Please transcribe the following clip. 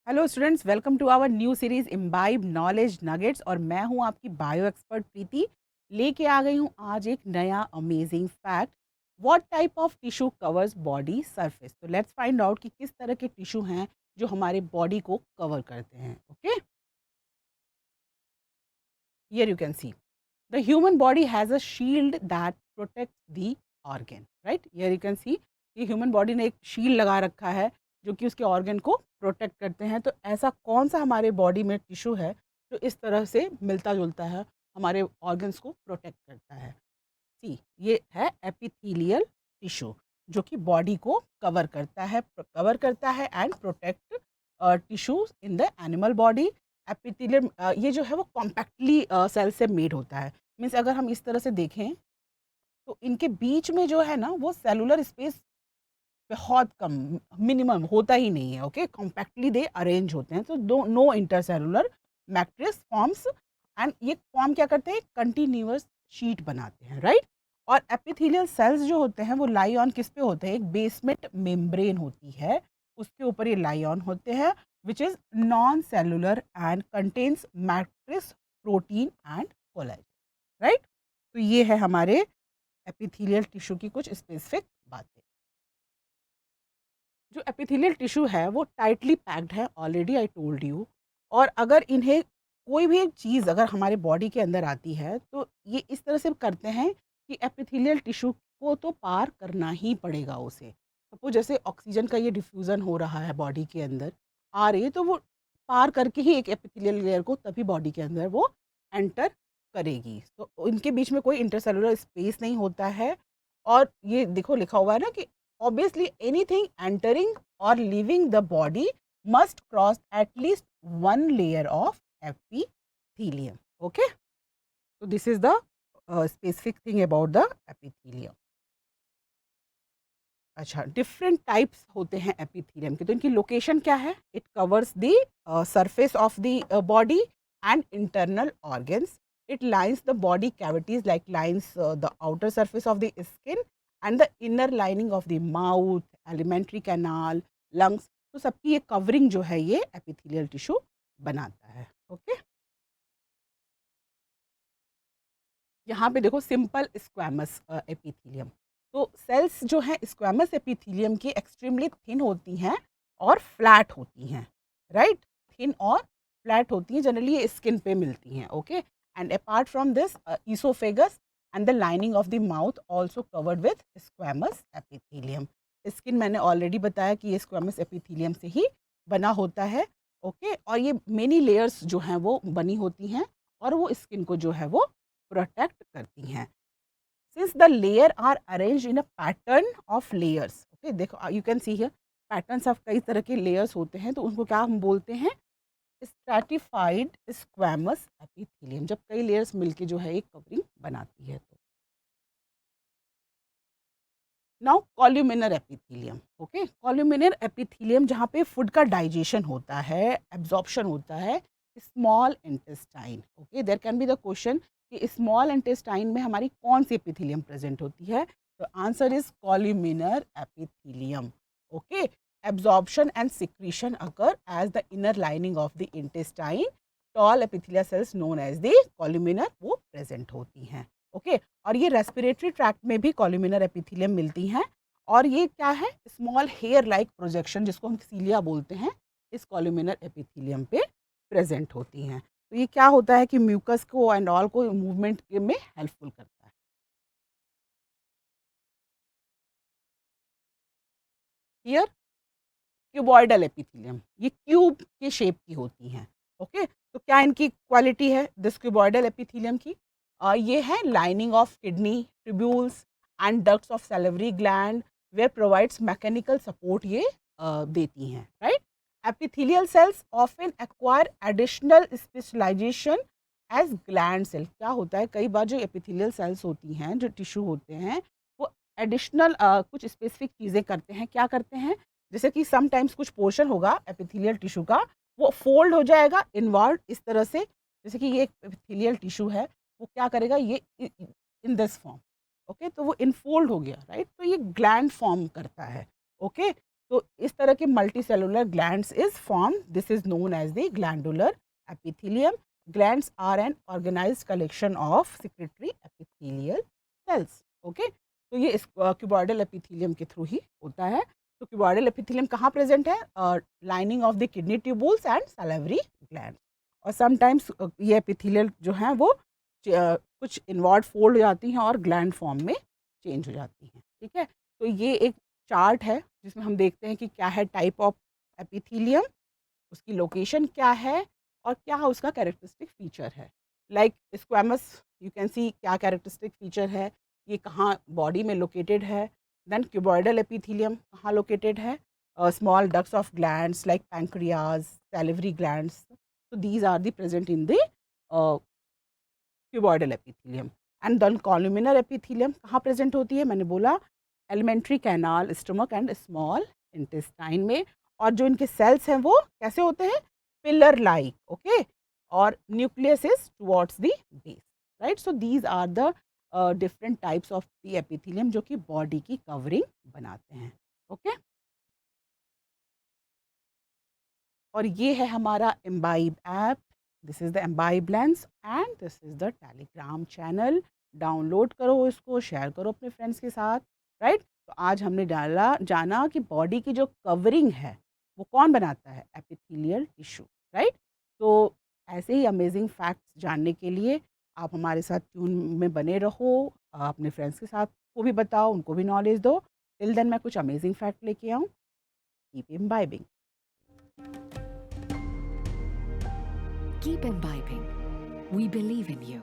Hello students, welcome to our new series imbibe knowledge nuggets. और मैं हूं आपकी बायो एक्सपर्ट प्रीति। लेके आ गई हूं आज एक नया amazing fact. What type of tissue covers body surface. तो लेट्स फाइंड आउट कि किस तरह के टिश्यू हैं जो हमारे बॉडी को कवर करते हैं। Okay, here you can see the human body has a shield that protect the organ. Right, here you can सी कि ह्यूमन बॉडी ने एक शील्ड लगा रखा है जो कि उसके ऑर्गन को प्रोटेक्ट करते हैं। तो ऐसा कौन सा हमारे बॉडी में टिश्यू है जो इस तरह से मिलता जुलता है, हमारे ऑर्गन्स को प्रोटेक्ट करता है। सी, ये है एपिथेलियल टिश्यू जो कि बॉडी को कवर करता है and protect tissues in the animal body. Epithelial ये जो है वो कॉम्पैक्टली सेल से मेड होता है। मीन्स अगर हम इस तरह से देखें तो इनके बीच में जो है ना वो सेलुलर स्पेस बहुत कम, मिनिमम होता ही नहीं है। ओके, कॉम्पैक्टली दे अरेंज होते हैं। तो दो no intercellular matrix forms and ये फॉर्म क्या करते हैं, कंटिन्यूअस शीट बनाते हैं। राइट, और एपिथेलियल सेल्स जो होते हैं वो लाई ऑन किस पे होते हैं, एक बेसमेंट मेम्ब्रेन होती है, उसके ऊपर ये लाई ऑन होते हैं, which is non cellular and contains matrix protein and collagen. Right, तो ये है हमारे एपिथेलियल टिश्यू की कुछ स्पेसिफिक बातें। जो एपिथेलियल टिश्यू है वो टाइटली पैक्ड है, ऑलरेडी आई टोल्ड यू। और अगर इन्हें कोई भी एक चीज़ अगर हमारे बॉडी के अंदर आती है तो ये इस तरह से करते हैं कि एपिथेलियल टिश्यू को तो पार करना ही पड़ेगा उसे। सपोज जैसे ऑक्सीजन का ये डिफ्यूज़न हो रहा है बॉडी के अंदर आ रही है, तो वो पार करके ही एक एपिथेलियल लेयर को तभी बॉडी के अंदर वो एंटर करेगी। तो इनके बीच में कोई इंटरसेलुलर स्पेस नहीं होता है। और ये देखो लिखा हुआ है ना कि obviously anything entering or leaving the body must cross at least one layer of epithelium. Okay, so this is the specific thing about the epithelium. अच्छा, डिफरेंट टाइप्स होते हैं एपिथेलियम के। तो इनकी लोकेशन क्या है, it covers the surface of the body and internal organs. It lines the body cavities like lines the outer surface of the skin and the inner lining of the mouth, alimentary canal, lungs. तो सबकी ये covering जो है ये epithelial tissue बनाता है। Okay, यहाँ पे देखो सिंपल स्क्वैमस एपिथेलियम। तो सेल्स जो हैं स्क्वैमस एपिथेलियम की एक्सट्रीमली थिन होती हैं और फ्लैट होती हैं। राइट, थिन और फ्लैट होती हैं, जनरली ये स्किन पे मिलती हैं। Okay, and apart from this oesophagus and the lining of the mouth also covered with squamous epithelium. Skin मैंने ऑलरेडी बताया कि ये स्क्वैमस एपिथेलियम से ही बना होता है। ओके, और ये मेनी लेयर्स जो हैं वो बनी होती हैं और वो स्किन को जो है वो प्रोटेक्ट करती हैं। Since the layer are arranged in a pattern of layers. Okay, देखो you can see here patterns of कई तरह के लेयर्स होते हैं, तो उनको क्या हम बोलते हैं, स्ट्रैटिफाइड स्क्वैमस एपिथेलियम। जब कई लेयर्स मिलके जो है एक कवरिंग बनाती है। तो now columnar epithelium. Okay, columnar epithelium जहाँ पे फूड का डाइजेशन होता है, एब्जॉर्प्शन होता है, small intestine. Okay, there can be the question कि स्मॉल इंटेस्टाइन में हमारी कौन सी एपिथेलियम प्रेजेंट होती है। तो answer is columnar epithelium. Okay, absorption and secretion occur as the inner lining of the intestine. Tall epithelial cells known as the columnar वो present होती हैं। ओके, और ये रेस्पिरेटरी ट्रैक्ट में भी कॉल्यूमिनर एपिथेलियम मिलती हैं। और ये क्या है, स्मॉल हेयर लाइक प्रोजेक्शन जिसको हम सीलिया बोलते हैं, इस कॉल्यूमिनर एपिथेलियम पे प्रेजेंट होती हैं। तो ये क्या होता है कि म्यूकस को एंड ऑल को मूवमेंट में हेल्पफुल करता है। हियर क्यूबॉइडल एपिथेलियम, ये क्यूब के शेप की होती हैं। ओके, तो क्या इनकी क्वालिटी है दिस क्यूबॉइडल एपिथेलियम की, ये है lining of kidney tubules and ducts of salivary gland where provides mechanical support ये देती हैं। Right, epithelial cells often acquire additional specialization as gland cell. क्या होता है, कई बार जो एपिथेलियल सेल्स होती हैं, जो टिश्यू होते हैं, वो एडिशनल कुछ स्पेसिफिक चीज़ें करते हैं। क्या करते हैं, जैसे कि समटाइम्स कुछ पोर्शन होगा एपिथेलियल टिश्यू का, वो फोल्ड हो जाएगा इनवर्ड इस तरह से। जैसे कि ये एक एपिथेलियल टिश्यू है, वो क्या करेगा, ये इन दिस फॉर्म। ओके, तो वो इनफोल्ड हो गया। राइट, तो ये ग्लैंड फॉर्म करता है। ओके, तो इस तरह तरह के multicellular glands is form, this is known as the glandular epithelium. Glands are an organized collection of secretory epithelial cells. Okay, तो ये क्यूबॉइडल एपिथेलियम के थ्रू ही होता है. तो क्यूबॉइडल एपिथेलियम कहाँ प्रेजेंट है? Lining of the kidney tubules and salivary gland. और sometimes ये एपिथेलियल जो हैं वो कुछ इनवर्ड फोल्ड हो जाती हैं और ग्लैंड फॉर्म में चेंज हो जाती हैं. ठीक है, तो ये एक चार्ट है जिसमें हम देखते हैं कि क्या है टाइप ऑफ एपिथेलियम, उसकी लोकेशन क्या है और क्या उसका कैरेक्टरिस्टिक फीचर है. लाइक स्क्वैमस, यू कैन सी क्या कैरेक्टरिस्टिक फीचर है, ये कहाँ बॉडी में लोकेटेड है. देन क्यूबॉइडल एपिथेलियम कहाँ लोकेटेड है? Small ducts of glands like pancreas, salivary glands. So these are the present in the cuboidal epithelium. And then columnar epithelium कहाँ present होती है? मैंने बोला elementary canal, stomach and small intestine में. और जो इनके cells हैं वो कैसे होते हैं? Pillar like, okay? और nucleus is towards the base, right? So these are the different types of the epithelium जो कि body की covering बनाते हैं, okay? और ये है हमारा Imbibe app. This is the Imbibe lens and this is the Telegram channel. Download करो इसको, शेयर करो अपने फ्रेंड्स के साथ, राइट. तो आज हमने जाना कि बॉडी की जो कवरिंग है वो कौन बनाता है? Epithelial tissue, right. तो ऐसे ही अमेजिंग फैक्ट्स जानने के लिए आप हमारे साथ ट्यून में बने रहो. अपने फ्रेंड्स के साथ को भी बताओ, उनको भी नॉलेज दो. टिल देन मैं कुछ अमेजिंग फैक्ट लेके आऊँ. Keep imbibing. Keep imbibing. We believe in you.